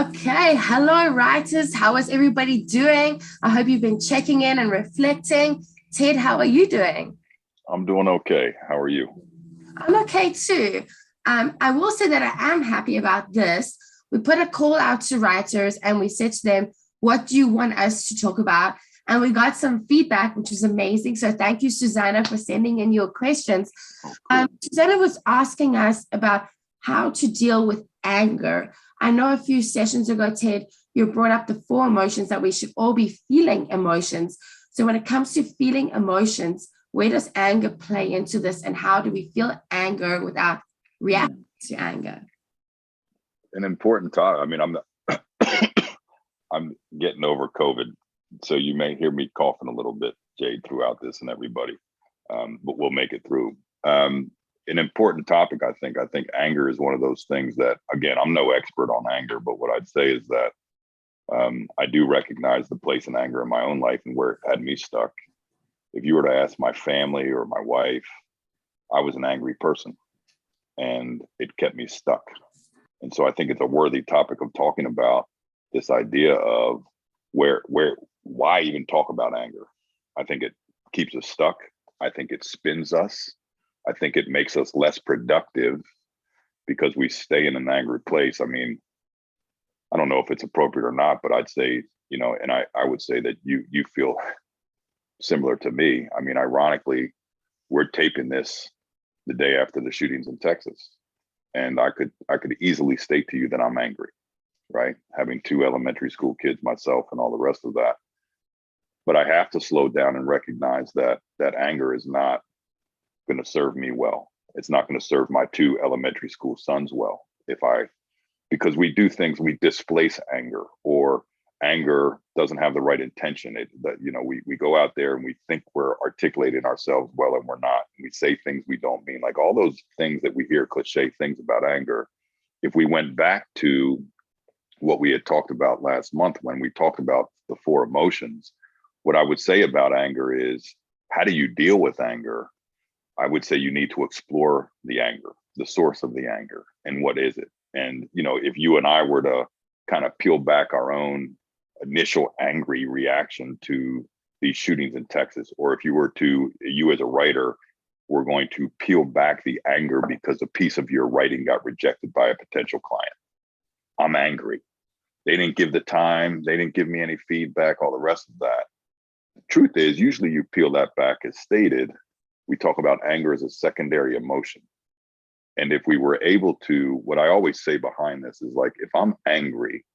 Okay, hello, writers. How is everybody doing? I hope you've been checking in and reflecting. Ted, how are you doing? I'm doing okay. How are you? I'm okay too. I will say that I am happy about this. We put a call out to writers and we said to them, what do you want us to talk about? And we got some feedback, which was amazing. So thank you, Susanna, for sending in your questions. Oh, cool. Susanna was asking us about how to deal with anger. I know a few sessions ago, Ted, you brought up the four emotions that we should all be feeling emotions. So when it comes to feeling emotions, where does anger play into this, and how do we feel anger without reacting to anger? An important topic. I mean, I'm getting over COVID, so you may hear me coughing a little bit, Jade, throughout this, and everybody, but we'll make it through. An important topic, I think. I think anger is one of those things that, again, I'm no expert on anger, but what I'd say is that I do recognize the place in anger in my own life and where it had me stuck. If you were to ask my family or my wife, I was an angry person and it kept me stuck. And so I think it's a worthy topic of talking about this idea of why even talk about anger? I think it keeps us stuck. I think it spins us. I think it makes us less productive because we stay in an angry place. I mean, I don't know if it's appropriate or not, but I'd say, and I would say that you feel similar to me. I mean, ironically, we're taping this the day after the shootings in Texas. And I could easily state to you that I'm angry, right? Having two elementary school kids myself and all the rest of that. But I have to slow down and recognize that anger is not going to serve me well. It's not going to serve my two elementary school sons well because we do things, we displace anger, or anger doesn't have the right intention. We go out there and we think we're articulating ourselves well, and we're not. We say things we don't mean, like all those things that we hear, cliche things about anger. If we went back to what we had talked about last month when we talked about the four emotions, what I would say about anger is, how do you deal with anger? I would say you need to explore the anger, the source of the anger, and what is it? And, if you and I were to kind of peel back our own initial angry reaction to these shootings in Texas, or if you as a writer were going to peel back the anger because a piece of your writing got rejected by a potential client. I'm angry. They didn't give the time. They didn't give me any feedback, all the rest of that. The truth is, usually you peel that back as stated. We talk about anger as a secondary emotion. And if we were able to, what I always say behind this is, like, if I'm angry,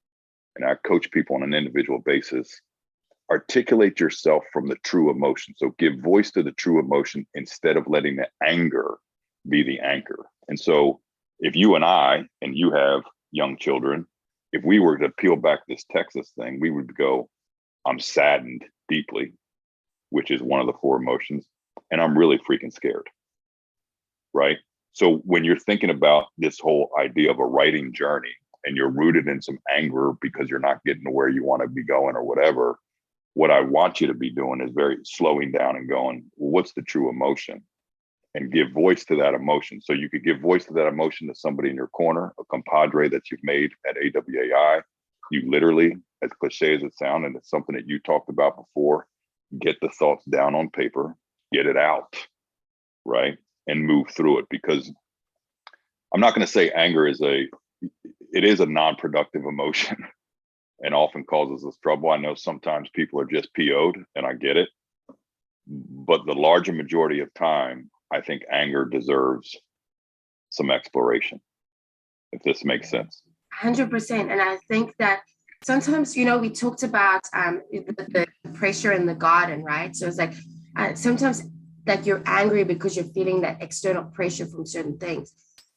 and I coach people on an individual basis, articulate yourself from the true emotion. So give voice to the true emotion instead of letting the anger be the anchor. And so if you have young children, if we were to peel back this Texas thing, we would go, I'm saddened deeply, which is one of the four emotions, and I'm really freaking scared, right? So when you're thinking about this whole idea of a writing journey, and you're rooted in some anger because you're not getting to where you want to be going or whatever, what I want you to be doing is very slowing down and going, well, what's the true emotion? And give voice to that emotion. So you could give voice to that emotion to somebody in your corner, a compadre that you've made at AWAI. You literally, as cliche as it sounds, and it's something that you talked about before, get the thoughts down on paper, get it out, right? And move through it. Because I'm not going to say anger is it is a non-productive emotion and often causes us trouble. I know sometimes people are just PO'd, and I get it. But the larger majority of time, I think anger deserves some exploration, if this makes sense. 100%. And I think that sometimes, we talked about the pressure in the garden, right? So it's like sometimes that you're angry because you're feeling that external pressure from certain things.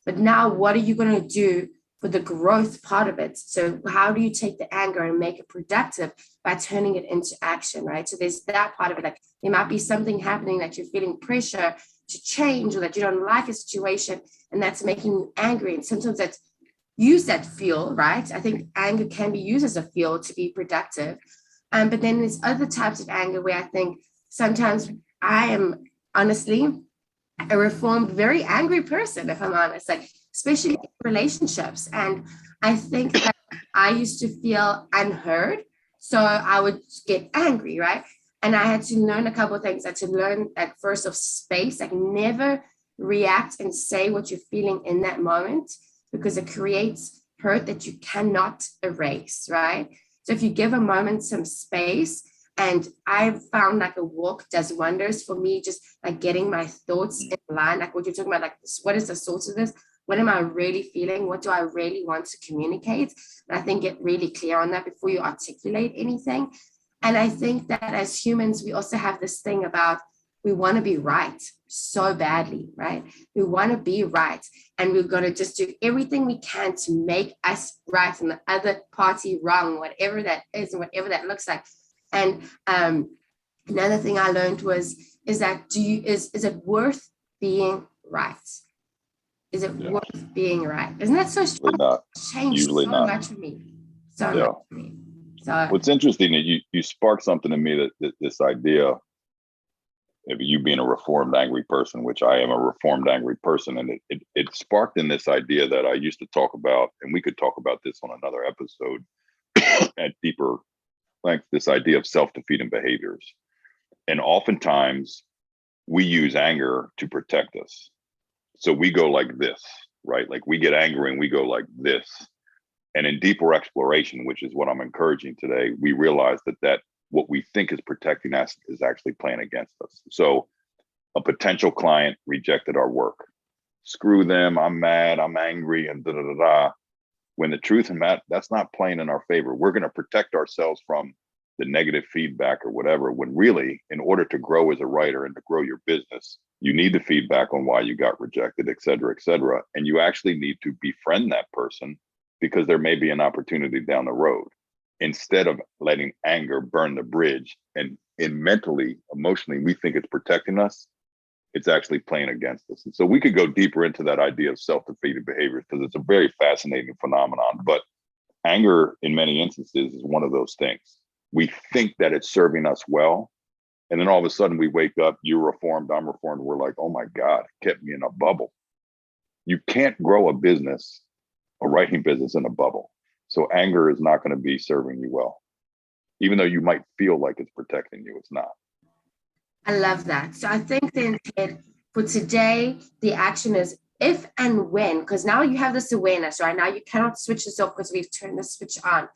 But now what are you going to do for the growth part of it? So how do you take the anger and make it productive by turning it into action, right? So there's that part of it. Like, there might be something happening that you're feeling pressure to change, or that you don't like a situation, and that's making you angry. And sometimes that's use that fuel, right? I think anger can be used as a fuel to be productive. But then there's other types of anger where I think sometimes I am honestly a reformed, very angry person, if I'm honest, like especially in relationships. And I think that I used to feel unheard. So I would get angry, right? And I had to learn a couple of things. I had to learn like first of space, like never react and say what you're feeling in that moment because it creates hurt that you cannot erase, right? So if you give a moment some space, and I've found like a walk does wonders for me, just like getting my thoughts in line, like what you're talking about, like what is the source of this? What am I really feeling? What do I really want to communicate? And I think get really clear on that before you articulate anything. And I think that as humans, we also have this thing about we want to be right so badly, right? We want to be right. And we're going to just do everything we can to make us right and the other party wrong, whatever that is and whatever that looks like. And another thing I learned is that is it worth being right? Is it worth being right? Isn't that so strong? Not. Changed Usually so not. much for me. So much for me. So what's interesting is you sparked something in me that this idea of you being a reformed angry person, which I am a reformed angry person, and it sparked in this idea that I used to talk about, and we could talk about this on another episode at deeper length, this idea of self-defeating behaviors. And oftentimes we use anger to protect us. So we go like this, right? Like we get angry and we go like this. And in deeper exploration, which is what I'm encouraging today, we realize that what we think is protecting us is actually playing against us. So a potential client rejected our work. Screw them, I'm mad, I'm angry, and da da da da. When the truth in that's not playing in our favor. We're going to protect ourselves from the negative feedback or whatever, when really, in order to grow as a writer and to grow your business, you need the feedback on why you got rejected, et cetera, et cetera. And you actually need to befriend that person because there may be an opportunity down the road, instead of letting anger burn the bridge. And mentally, emotionally, we think it's protecting us. It's actually playing against us. And so we could go deeper into that idea of self-defeating behaviors because it's a very fascinating phenomenon. But anger, in many instances, is one of those things. We think that it's serving us well. And then all of a sudden we wake up, you're reformed, I'm reformed. We're like, oh my God, it kept me in a bubble. You can't grow a business, a writing business, in a bubble. So anger is not going to be serving you well. Even though you might feel like it's protecting you, it's not. I love that. So I think then, Ted, for today, the action is if and when, because now you have this awareness, right? Now you cannot switch this off because we've turned the switch on.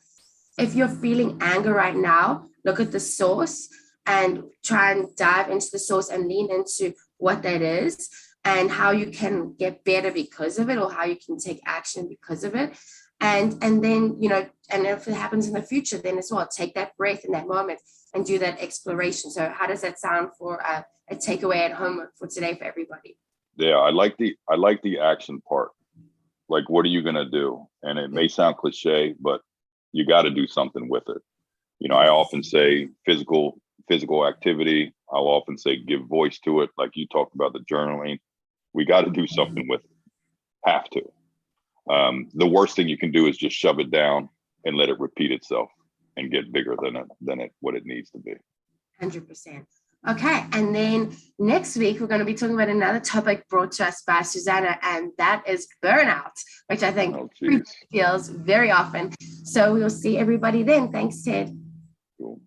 If you're feeling anger right now, look at the source and try and dive into the source and lean into what that is and how you can get better because of it, or how you can take action because of it. And then, and if it happens in the future, then as well, take that breath in that moment and do that exploration. So how does that sound for a takeaway at home for today for everybody? Yeah, I like the action part. Like, what are you going to do? And it may sound cliche, but you got to do something with it. I often say physical activity. I'll often say give voice to it. Like you talked about the journaling. We got to do something with it. Have to. The worst thing you can do is just shove it down and let it repeat itself and get bigger than what it needs to be. 100%. Okay, and then next week we're going to be talking about another topic brought to us by Susanna, and that is burnout, which I think feels very often. So we'll see everybody then. Thanks, Ted. Cool.